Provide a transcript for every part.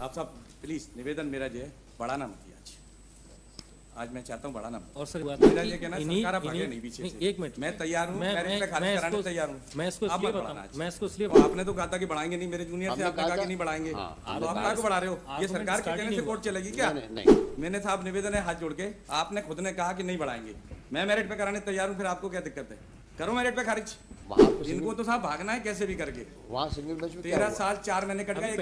आप सब प्लीज निवेदन मेरा जो है बढ़ाना मत आज मैं चाहता हूँ बढ़ाना और सर बात मेरा ये कहना सरकार भागे नहीं पीछे से। एक मिनट मैं तैयार हूँ, मैरिट पे खारिज कराने तैयार हूँ। मैं इसको इसलिए बताऊँ, मैं इसको इसलिए आपने तो कहा था कि बढ़ाएंगे नहीं, मेरे जूनियर से आपने कहा कि नहीं बढ़ाएंगे, तो आप कहाँ को बढ़ा रहे हो? ये सरकार के कहने से कोर्ट चलेगी क्या? मैंने साहब निवेदन है हाथ जोड़ के, आपने खुद ने कहा कि नहीं बढ़ाएंगे, मैं मेरिट पे कराने तैयार हूँ, फिर आपको क्या दिक्कत है? करो मेरिट पे खारिज। इनको तो साहब भागना है कैसे भी करके। वहाँ सिंगल बेंच में 13 साल 4 महीने कट गए।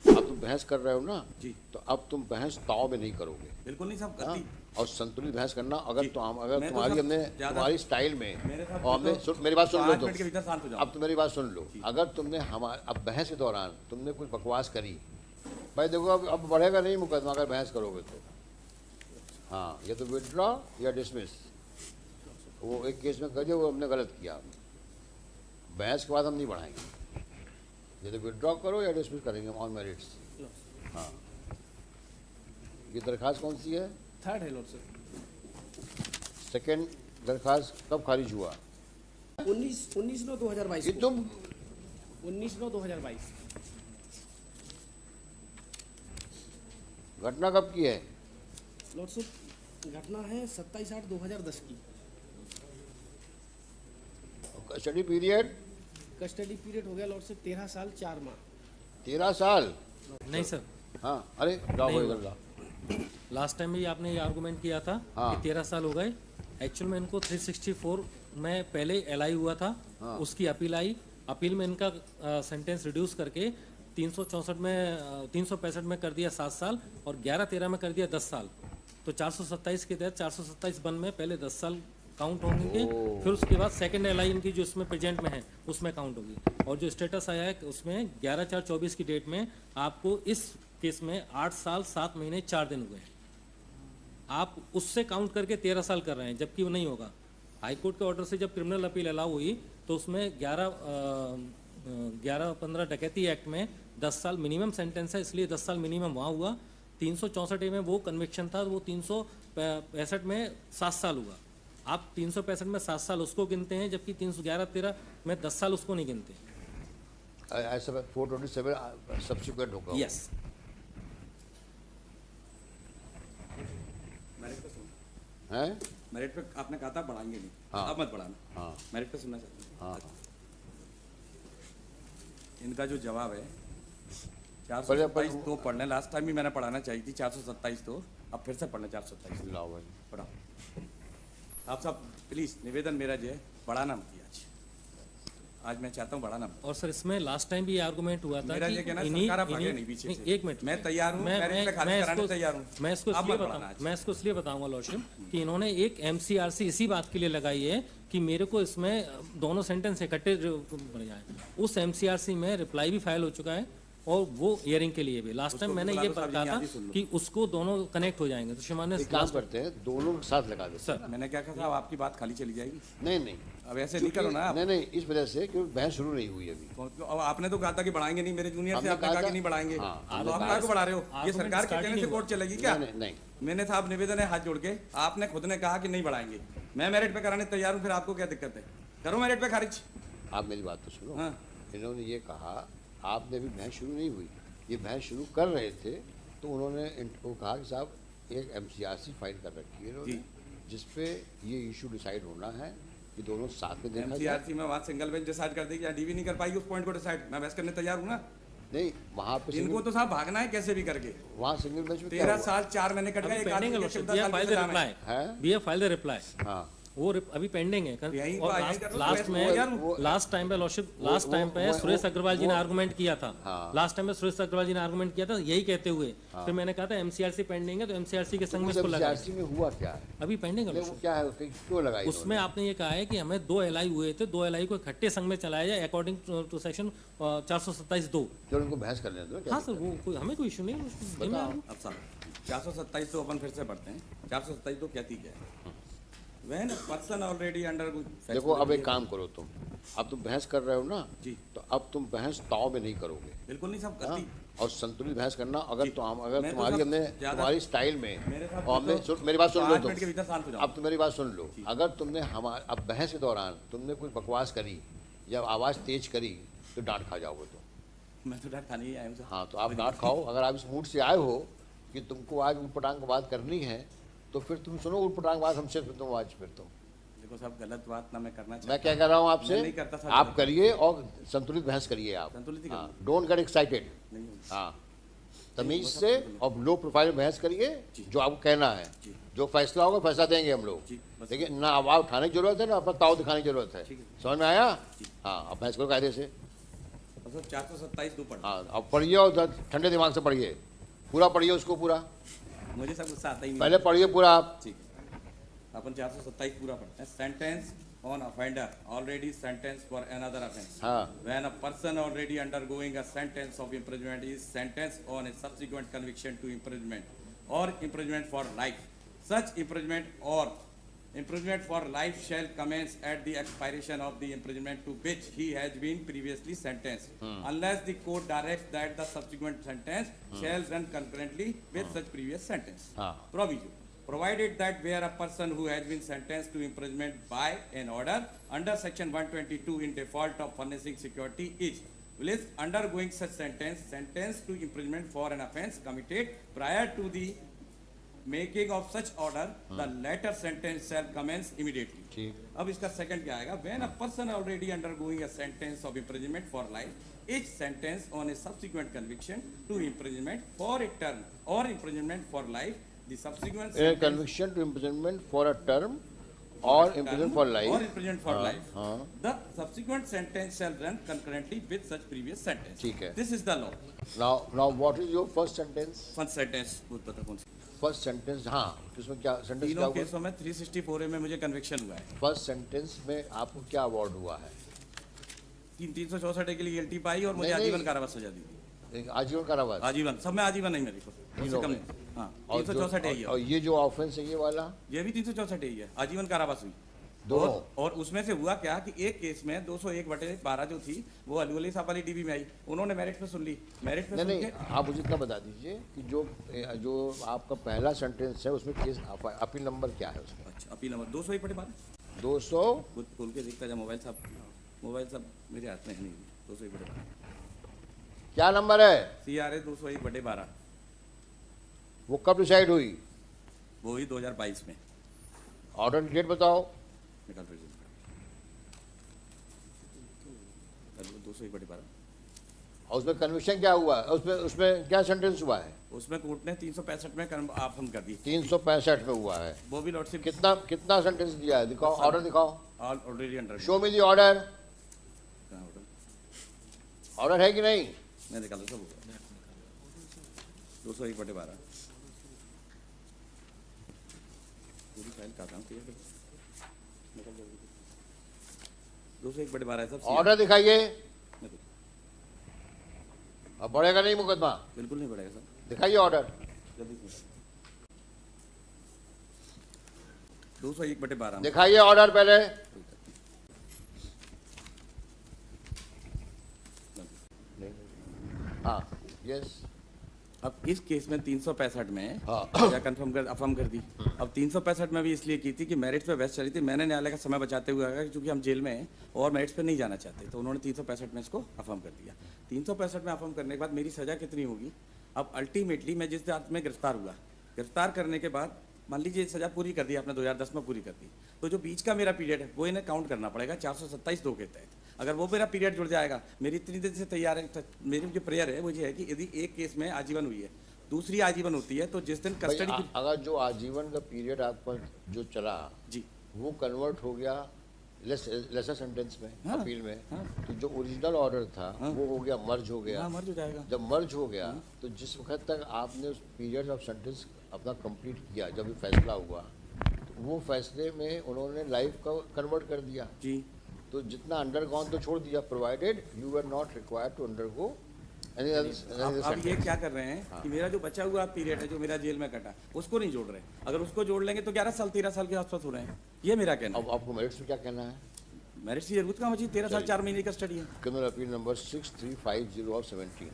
अब तुम बहस कर रहे हो ना जी, तो अब तुम बहस ताव में नहीं करोगे। बिल्कुल नहीं साहब, गलती। और संतुलित बहस करना अगर तो तुम्हारी हमने तुम्हारी स्टाइल में और हमने मेरी बात सुन लो तुम, अब तो मेरी बात सुन लो। अगर तुमने अब बहस के दौरान तुमने कुछ बकवास करी, भाई देखो अब बढ़ेगा नहीं मुकदमा अगर बहस करोगे तो। हाँ, या तो विड्रॉ या डिसमिस। वो एक केस में कर दिया, वो हमने गलत किया, बहस के बाद हम नहीं बढ़ाएंगे। या तो विड्रॉ करो या डिसमिस करेंगे ऑन मेरिट्स। हाँ, ये दरख्वास्त कौन सी है? थर्ड है लॉर्ड सर। सेकेंड दरख्वास्त कब खारिज हुआ? 19/9/2022। ये तुम 19/9/2022। घटना कब की है? लॉर्ड साहब घटना है 27/8/2010 की। Custody period? कस्टडी पीरियड हो गया लॉर्ड साहब 13 साल 4 माह। 13 साल? नहीं सर, हाँ, अरे जाओ इधर जाओ। लास्ट टाइम भी आपने ये आर्गुमेंट किया था कि 13 साल हो गए। एक्चुअल में इनको 364 में पहले एलआई हुआ था, उसकी अपील आई, अपील में इनका सेंटेंस रिड्यूस करके 365 में कर दिया 7 साल और 11-13 में कर दिया 10 साल। तो 427 के तहत 427 बन में पहले 10 साल काउंट होंगे, फिर उसके बाद सेकंड एलआई इनकी जो इसमें प्रेजेंट में है उसमें काउंट होगी। और जो स्टेटस आया है उसमें 11/4/24 की डेट में आपको इस केस में 8 साल 7 महीने 4 दिन हुए हैं। आप उससे काउंट करके 13 साल कर रहे हैं, जबकि वो नहीं होगा। हाई कोर्ट के ऑर्डर से जब क्रिमिनल अपील अलाउ हुई तो उसमें 11-15 डकैती एक्ट में 10 साल मिनिमम सेंटेंस है, इसलिए 10 साल मिनिमम वहाँ हुआ। 364 में वो कन्विक्शन था, वो 365 में 7 साल हुआ। आप 365 में 7 साल उसको गिनते हैं, जबकि 311-13 में 10 साल उसको नहीं गिनते। ऐसा 427 सब्सिक्वेंट होगा। यस, हैं? मेरिट पे आपने कहा था बढ़ाएंगे नहीं, अब मत बढ़ाना। हाँ, मेरिट पे सुनना चाहते हैं। हाँ, इनका जो जवाब है 427 तो पढ़ने, लास्ट टाइम भी मैंने पढ़ाना चाहिए थी 427, तो अब फिर से पढ़ना 427। लाओ भाई पढ़ाओ। आप सब प्लीज निवेदन मेरा जो है बढ़ाना मत आज मैं चाहता हूँ बढ़ाना। और सर इसमें लास्ट टाइम भी आर्गुमेंट हुआ था मेरा ये कहना सरकार भागे नहीं पीछे से। एक मिनट, मैं तैयार हूँ, मेरिट पे खारिज कराने तैयार हूँ। मैं इसको इसलिए बताऊंगा लॉर्डशिप कि इन्होंने एक एमसीआरसी इसी बात के लिए लगाई है कि मेरे को इसमें दोनों सेंटेंस इकट्ठे बन जाए। उस एमसीआरसी में रिप्लाई भी फाइल हो चुका है और वो हियरिंग के लिए भी। लास्ट टाइम मैंने ये कहा था कि उसको दोनों कनेक्ट हो जाएंगे, तो शिमाने काम करते हैं, दोनों साथ लगा दो। सर मैंने क्या कहा, आपकी बात खाली चली जाएगी। नहीं, अब ऐसे नहीं करो ना आप। नहीं, इस वजह से क्योंकि बहस शुरू नहीं हुई अभी। अब आपने तो कहा था कि बढ़ाएंगे नहीं, मेरे जूनियर से आपने कहा कि नहीं बढ़ाएंगे, तो आप कहाँ को बढ़ा रहे हो? ये सरकार के कहने से कोर्ट चलेगी क्या? नहीं, मैंने साहब निवेदन है हाथ जोड़ के, आपने खुद ने कहा कि नहीं बढ़ाएंगे, मैं मेरिट पे कराने तैयार हूँ, फिर आपको क्या दिक्कत है? करो मेरिट पे खारिज। आप मेरी बात तो सुनो। इन्होंने ये कहा, आपने अभी बहस शुरू नहीं हुई, ये बहस शुरू कर रहे थे तो उन्होंने कहा कि साहब एक एमसीआरसी फाइल कर रखी है इन्होंने, जिसपे ये इशू डिसाइड होना है कि दोनों साथ में देखा जाए। एमसीआरसी में वहाँ सिंगल बेंच डिसाइड कर देगी या डीवी नहीं कर पाएगी उस पॉइंट को डिसाइड। मैं बहस करने तैयार हूँ ना। नहीं, वहाँ पे इनको तो साहब भागना है कैसे भी करके। वहाँ सिंगल बेंच में 13 साल 4 महीने कट गए। हाँ, वो अभी पेंडिंग है। और लास्ट टाइम पे सुरेश अग्रवाल जी ने आर्गुमेंट किया था। लास्ट टाइम पे सुरेश अग्रवाल जी ने आर्गुमेंट किया था यही कहते हुए। फिर मैंने कहा था एमसीआरसी पेंडिंग है, तो एमसीआरसी के संग में इसको लगा। एमसीआरसी में हुआ क्या है? अभी पेंडिंग है। क्या है, क्यों लगाई? उसमें आपने ये कहा है कि हमें 2 एलआई हुए थे, 2 एलआई को इकट्ठे संघ में चलाया जाए अकॉर्डिंग टू सेक्शन 427(2). तो उनको बहस करने दो। हाँ सर, वो हमें कोई इशू नहीं है। अब साहब 427 तो अपन फिर से पढ़ते हैं। 427 तो कहती क्या है? When a person already under देखो, अब एक काम करो तुम, अब तुम बहस कर रहे हो ना जी, तो अब तुम बहस ताव में नहीं करोगे। बिल्कुल नहीं साहब, गलती। और संतुलित बहस करना अगर तुम्हारी तो हमने तुम्हारी स्टाइल में और हमने मेरी बात सुन लो तुम। अब तुम मेरी बात सुन लो। अगर तुमने अब बहस के दौरान तुमने कोई बकवास करी या आवाज़ तेज करी तो डांट खा जाओगे तुम। मैं तो डांट खाने ही आया हूँ सर। हाँ, तो आप डांट खाओ। अगर आप इस मूड से आए हो कि तुमको आज उटपटांग बात करनी है, तो फिर तुम सुनो उटपटांग बात हमसे, फिर तुम आज फिर तुम देखो साहब, गलत बात ना मैं करना मैं क्या कह रहा हूँ आपसे, मैं नहीं करता सर, आप गलत। करिए और संतुलित बहस करिए आप। संतुलित ही हाँ, करूँगा। Don't get excited. नहीं होगी। हाँ, तमीज से और लो प्रोफाइल बहस करिए, जो आपको कहना है। जो फैसला होगा फैसला देंगे हम लोग, जी, बस। लेकिन ना आवाज उठाने की जरूरत है ना अपना ताव दिखाने की जरूरत है। ठीक है। समझ में आया? हाँ, अब बहस करो कायदे से। और सर 427 दो पढ़। हाँ, अब पढ़िए और ठंडे दिमाग से पढ़िए, पूरा पढ़िए उसको पूरा, मुझे सब गुस्सा आता ही नहीं। पहले पढ़िए पूरा आप। ठीक है, अपन 427 पूरा पढ़ते हैं। Sentence on offender already sentence for another offence. हाँ। When a person already undergoing a sentence of imprisonment is sentence on a subsequent conviction to imprisonment or imprisonment for life, such imprisonment for life shall commence at the expiration of the imprisonment to which he has been previously sentenced, unless the court directs that the subsequent sentence shall run concurrently with such previous sentence. Proviso. Provided that where a person who has been sentenced to imprisonment by an order under section 122 in default of furnishing security is undergoing such sentenced to imprisonment for an offence committed prior to the making of such order the latter sentence shall commence immediately. ठीक। अब इसका second क्या आएगा? When a person already undergoing a sentence of imprisonment for life is sentence on a subsequent conviction to imprisonment for a term or imprisonment for life the subsequent conviction to imprisonment for a term or imprisonment for life or imprisonment for life, the subsequent sentence shall run concurrently with such previous sentence. ठीक है। This is the law. Now what is your first sentence? First sentence बहुत पता कौन सी? First sentence, हाँ, किसमें क्या sentence क्या तीनों हुआ? केसों में 364A में मुझे कन्विक्शन हुआ है। फर्स्ट सेंटेंस में आपको क्या अवार्ड हुआ है? 364A के लिए गिल्टी पाई और मुझे नहीं, आजीवन नहीं। कारावास सजा दी थी। आजीवन कारावास। आजीवन, सब में आजीवन नहीं मेरे को, उससे कम नहीं। हाँ, 364A ही और है। ये जो ऑफेंस है ये वाला, ये भी 364A ही है, आजीवन कारावास हुई। दोनों। और उसमें से हुआ क्या कि एक केस में 201/12 जो थी वो अलवली साहब वाली डीबी में आई, उन्होंने मेरिट पे सुन ली। मेरिट पे नहीं सुन नहीं, के आप मुझे इतना बता दीजिए कि जो आपका पहला सेंटेंस है उसमें केस अपील नंबर क्या है उसमें? अच्छा, अपील नंबर 201/12 200 खोल के देखता जा मोबाइल साहब मेरे हाथ में है नहीं। 201/12 क्या नंबर है? CRA 201/12 वो कब डिसाइड हुई? वो ही 2022 में। ऑर्डर की डेट बताओ। निकाल फिर 201/12 और उसमें कन्विक्शन क्या हुआ? उसमें क्या सेंटेंस हुआ है? उसमें कोर्ट ने 365 में आफम कर दी। 365 में हुआ है। वो भी लॉर्डशिप कितना सेंटेंस दिया है? दिखाओ, ऑर्डर दिखाओ। Already under. शो मी दी ऑर्डर। ऑर्डर है कि नहीं? मैं निकाल सब 201/12 पूरी फाइल का काम किया। 201/12 है सब। ऑर्डर दिखाइए। अब बढ़ेगा नहीं मुकदमा? बिल्कुल नहीं बढ़ेगा सर। दिखाइए ऑर्डर। जल्दी 201/12 दिखाइए ऑर्डर पहले। हाँ, यस। अब इस केस में 365 में हाँ। क्या अफर्म कर दी। अब 365 में भी इसलिए की थी कि मेरिट्स पे बहस चली थी। मैंने न्यायालय का समय बचाते हुए कहा क्योंकि हम जेल में हैं और मेरिट्स पे नहीं जाना चाहते, तो उन्होंने 365 में इसको अफर्म कर दिया। 365 में अफर्म करने के बाद मेरी सजा कितनी होगी? अब अल्टीमेटली मैं जिस रात में गिरफ्तार हुआ, गिरफ्तार करने के बाद मान लीजिए सजा पूरी कर दी आपने, 2010 में पूरी कर दी, तो जो बीच का मेरा पीरियड है वो इन्हें काउंट करना पड़ेगा 427(2) के तहत। अगर वो मेरा पीरियड जुड़ जाएगा, मेरी इतनी देर से तैयार है, मेरी जो प्रेयर है वो ये है कि यदि एक केस में आजीवन हुई है, दूसरी आजीवन होती है, तो जिस दिन कस्टडी अगर जो आजीवन का पीरियड आपका जो चला जी वो कन्वर्ट हो गया लेसर सेंटेंस में, हाँ, अपील में, हाँ, तो जो ओरिजिनल ऑर्डर था वो हो गया, मर्ज हो गया। हाँ, मर्ज हो जाएगा। जब मर्ज हो गया तो जिस वक्त तक आपने उस पीरियड ऑफ सेंटेंस अपना कंप्लीट किया, जब ये फैसला हुआ तो वो फैसले में उन्होंने लाइफ का कन्वर्ट कर दिया जी। तो जितना अंडरगॉन तो छोड़ दिया, provided you are not required to undergo any other. अब ये क्या कर रहे हैं कि मेरा जो बचा हुआ पीरियड है जो मेरा जेल में कटा, उसको नहीं जोड़ रहे। अगर उसको जोड़ लेंगे तो 11 साल 13 साल के आसपास हो रहे हैं। ये मेरा कहना है। अब आपको मेरिट्स में क्या कहना है? मेरिट की जरूरत कहाँ बची? 13 साल 4 महीने का स्टडी है। Criminal Appeal number 6350 of 17.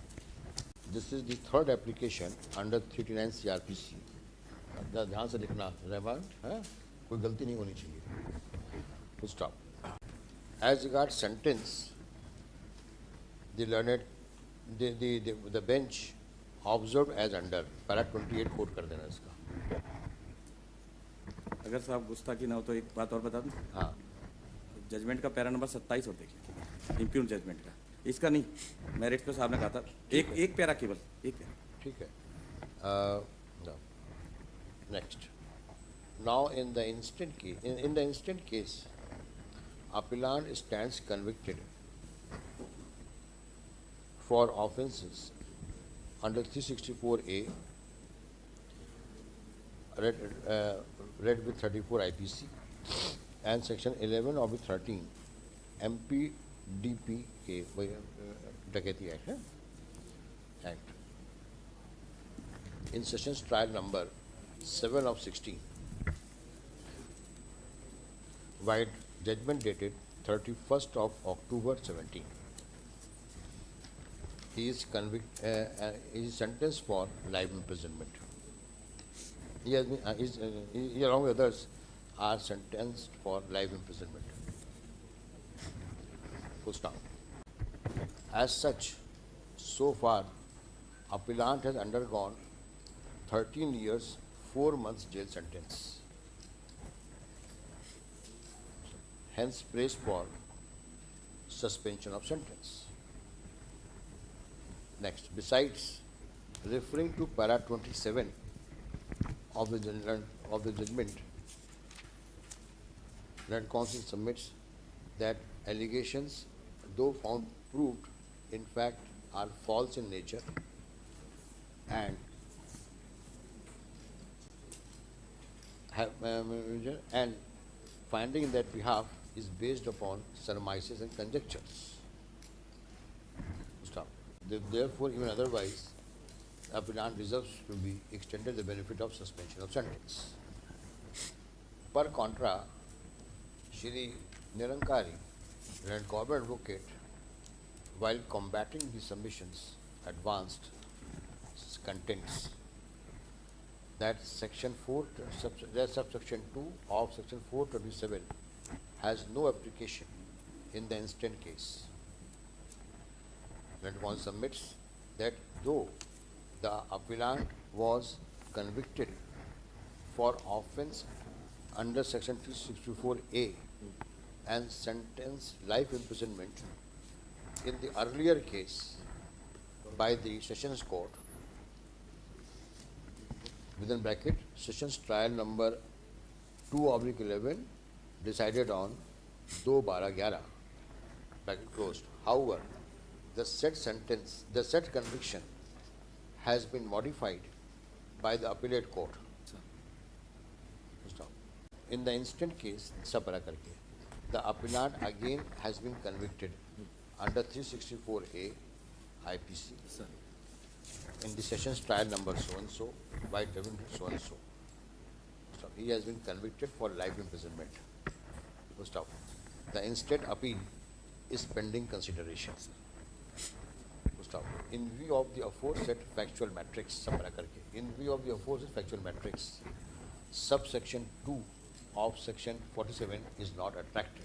This is the third application under 389 CRPC. ध्यान से लिखना रहमान, है कोई गलती नहीं होनी चाहिए। Stop. As regards sentence, the learned the bench observed as under para 28 coat कर देना इसका. अगर साहब गुस्ताखी ना हो तो एक बात और बता दूं. हाँ. जजमेंट का पैरा नंबर 27 और देखिए, इम्प्यून जजमेंट का, इसका नहीं, मेरिट को साहब ने कहा था एक पैरा केवल, एक पैरा. ठीक है. Next. Now in the instant case, appellant stands convicted for offences under 364A, read with 34 IPC, and section 11 of the 13 MPDPA, Dakati Act, Act. In sessions trial number 7 of 16, while judgment dated 31st of October 17, he is sentenced for life imprisonment. He has been, he along with others are sentenced for life imprisonment. Full stop. As such, so far, appellant has undergone 13 years, 4 months jail sentence. Hence, prays for suspension of sentence. Next, besides referring to para 27 of the judgment, Learned Counsel submits that allegations, though found proved, in fact are false in nature and and finding in that behalf is based upon surmises and conjectures. Stop. Therefore, even otherwise, appellant deserves to be extended the benefit of suspension of sentence. Per contra, Shri Nirankari, Learned Corporate Advocate, while combating the submissions advanced, contends that section 4, subsection 2 of section 427 has no application in the instant case. Learned Counsel submits that though the appellant was convicted for offence under section 364A and sentenced life imprisonment in the earlier case by the Sessions Court, within bracket, Sessions Trial number 2/11, decided on 2/12/11, bracket closed. However, the said sentence, the said conviction has been modified by the appellate court. Stop. In the instant case, the appellant again has been convicted under 364A IPC. Sir. In the Sessions Trial number so and so, by so and so. Stop. He has been convicted for life imprisonment. Stop. The instant appeal is pending consideration. Stop. In view of the aforesaid factual matrix, subsection 2 of section 47 is not attracted,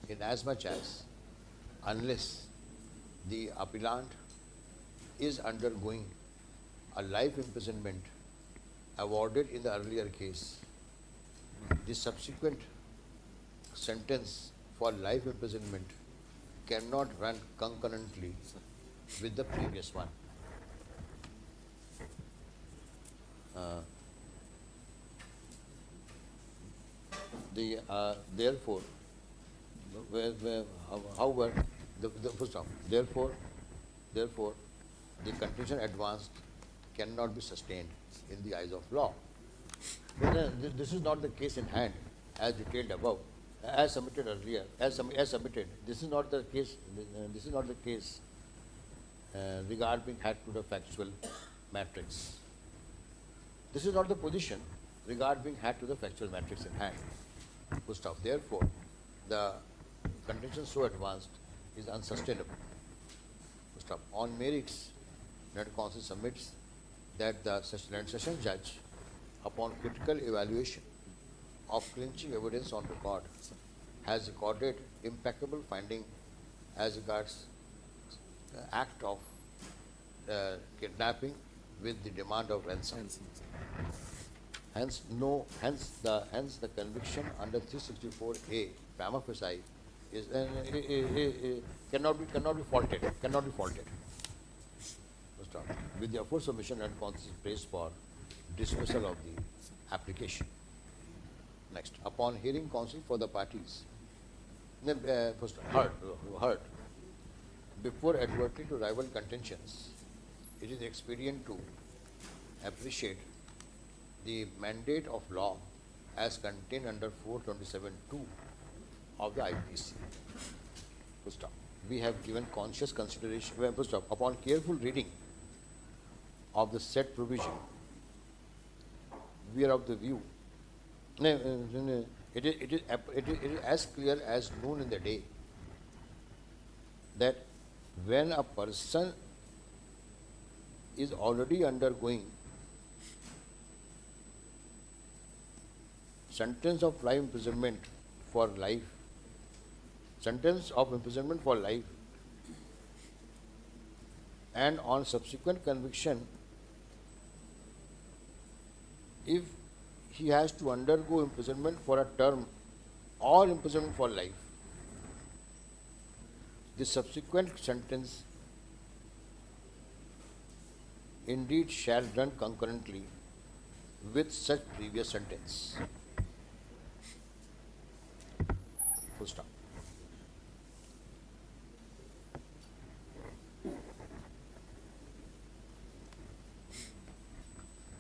inasmuch as unless the appellant is undergoing a life imprisonment awarded in the earlier case, the subsequent sentence for life imprisonment cannot run concurrently with the previous one. Therefore, however, therefore, the contention advanced cannot be sustained in the eyes of law. This is not the case in hand, as detailed above, as submitted earlier, as submitted. This is not the case. This is not the case regarding had to the factual matrix. This is not the position regarding had to the factual matrix in hand. Stop. Therefore, the contention so advanced is unsustainable. Stop. On merits, Learned Counsel submits that the session judge, upon critical evaluation of clinching evidence on record, has recorded impeccable finding as regards the act of kidnapping with the demand of ransom. Hence the conviction under 364A prima facie is cannot be faulted. First off, with the aforesaid submission and conscience praised for dismissal of the application. Next, upon hearing counsel for the parties, first heard before adverting to rival contentions, it is expedient to appreciate the mandate of law as contained under 427(2) of the IPC. First stop. We have given conscious consideration. First stop. Upon careful reading of the said provision, we are of the view. It is as clear as noon in the day that when a person is already undergoing sentence of imprisonment for life, and on subsequent conviction, if he has to undergo imprisonment for a term or imprisonment for life, the subsequent sentence indeed shall run concurrently with such previous sentence. Full stop.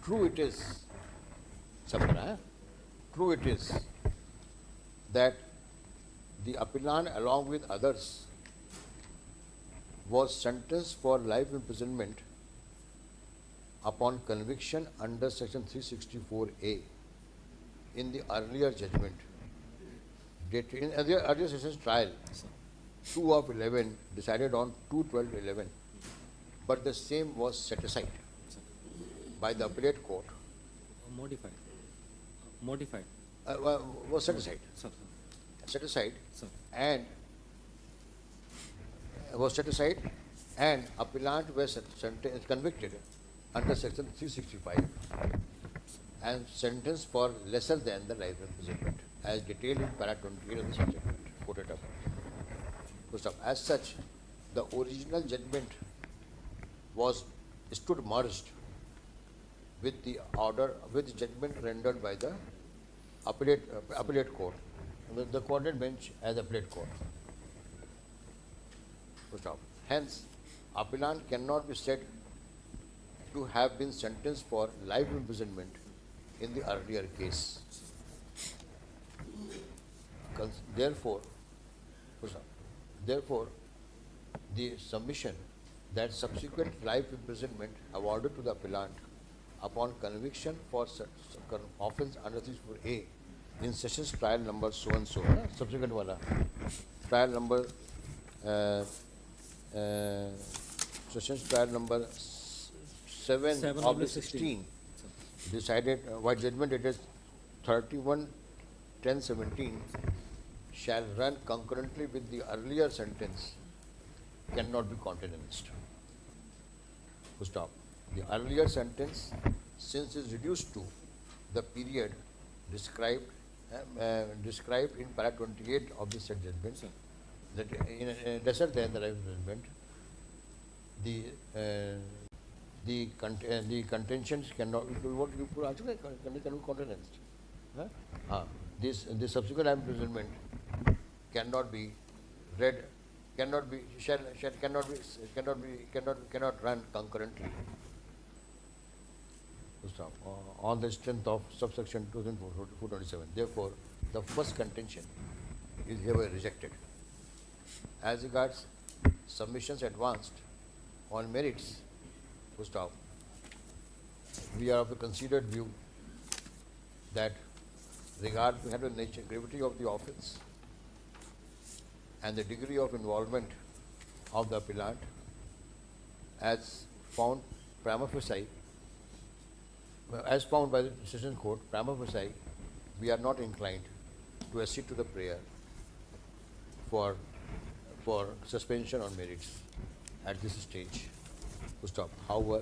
True it is, true it is that the appellant along with others was sentenced for life imprisonment upon conviction under section 364A in the earlier judgment dated in earlier sessions trial 2 of 11 decided on 2/12/11, but the same was set aside by the appellate court. Modified. Was set aside. Sir. Set aside. Sir. And was set aside, and appellant was convicted under section 365 and sentenced for lesser than the life imprisonment as detailed in para 28 of the judgment quoted up. First up, as such, the original judgment stood merged with the order, with judgment rendered by the appellate court, the coordinate bench as appellate court. First off, hence, appellant cannot be said to have been sentenced for life imprisonment in the earlier case. Therefore, the submission that subsequent life imprisonment awarded to the appellant upon conviction for offence under 364A in sessions trial number so and so, subsequent wala, trial number sessions trial number 7 of the 16 decided by judgment it is 31/10/17 shall run concurrently with the earlier sentence cannot be countenanced. Full stop. The earlier sentence, since is reduced to the period described in para 28 of the said judgment, that in lesser than the life imprisonment, the contentions cannot be countenanced. This subsequent life imprisonment cannot be read, cannot run concurrently. Stop. On the strength of subsection 2427. Therefore, the first contention is hereby rejected. As regards submissions advanced on merits, stop. We are of the considered view that regard to the nature, gravity of the offence and the degree of involvement of the appellant as found prima facie, as found by the decision court, prima facie, we are not inclined to accede to the prayer for suspension on merits at this stage. stop. However,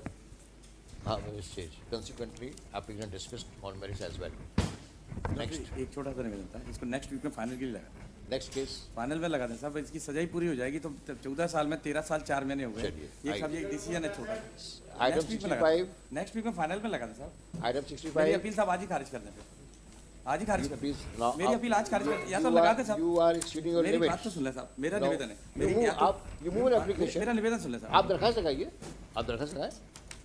stage. Consequently, applicant dismissed on merits as well. Next. एक छोटा सा निवेदन था, इसको next week में final के लिए लगा, Next case. फाइनल में लगा दें साहब, इसकी सजाई पूरी हो जाएगी तो 14 साल में 13 साल 4 महीने हो गए। चलिए, ये साहब ये डिसीजन है छोटा। Item 65. नेक्स्ट वीक में फाइनल में लगा दें साहब। Item मेरी 65. अपील साहब आज ही खारिज कर दें फिर, आज ही खारिज कर दें। Please, now, मेरी अपील आज खारिज कर, या तो you लगा are- दें साहब। You are exceeding your मेरी limit. बात तो सुन ले साहब, मेरा Now, निवेदन है। you मेरी move या तो- up. You move an application. मेरा निवेदन सुन ले साहब। आप दरखास्त लगाइए. आप दरखास्त लगाएं.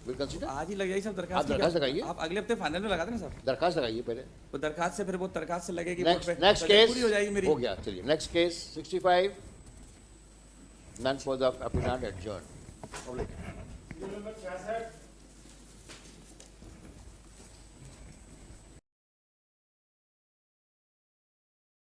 We'll consider. आज ही लग जाएगी सब आप दरखास्त। दरखास्त लगाइए. आप अगले हफ्ते फाइनल में लगा देना साहब। दरखास्त लगाइए पहले. वो दरखास्त से फिर वो दरखास्त से लगेगी Next, बोर्ड पे, next सजाई case. पूरी हो जाएगी मेरी। हो गया. चलिए. Next case 65. None for the applicant adjourned. Number 66